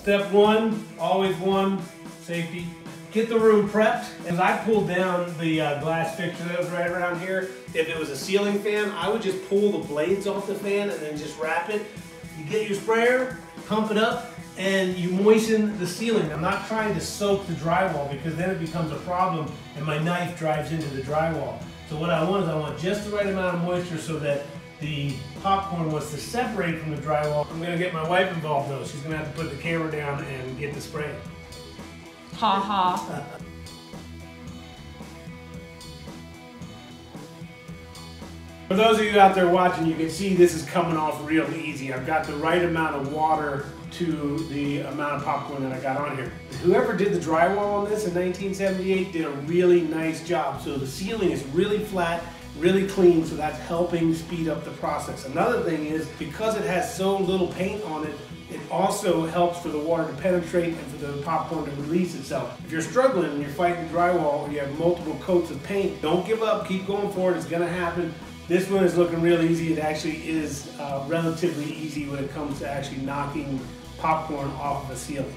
Step one, always one, safety. Get the room prepped. As I pulled down the glass fixture that was right around here, if it was a ceiling fan, I would just pull the blades off the fan and then just wrap it. You get your sprayer, pump it up, and you moisten the ceiling. I'm not trying to soak the drywall because then it becomes a problem and my knife drives into the drywall. So what I want is I want just the right amount of moisture so that the popcorn wants to separate from the drywall. I'm gonna get my wife involved though. She's gonna have to put the camera down and get the spray. Ha ha. For those of you out there watching, you can see this is coming off real easy. I've got the right amount of water to the amount of popcorn that I got on here. Whoever did the drywall on this in 1978 did a really nice job. So the ceiling is really flat, really clean, so that's helping speed up the process. Another thing is, because it has so little paint on it, it also helps for the water to penetrate and for the popcorn to release itself. If you're struggling and you're fighting drywall or you have multiple coats of paint, don't give up, keep going for it, it's gonna happen. This one is looking real easy. It actually is relatively easy when it comes to actually knocking popcorn off of a ceiling.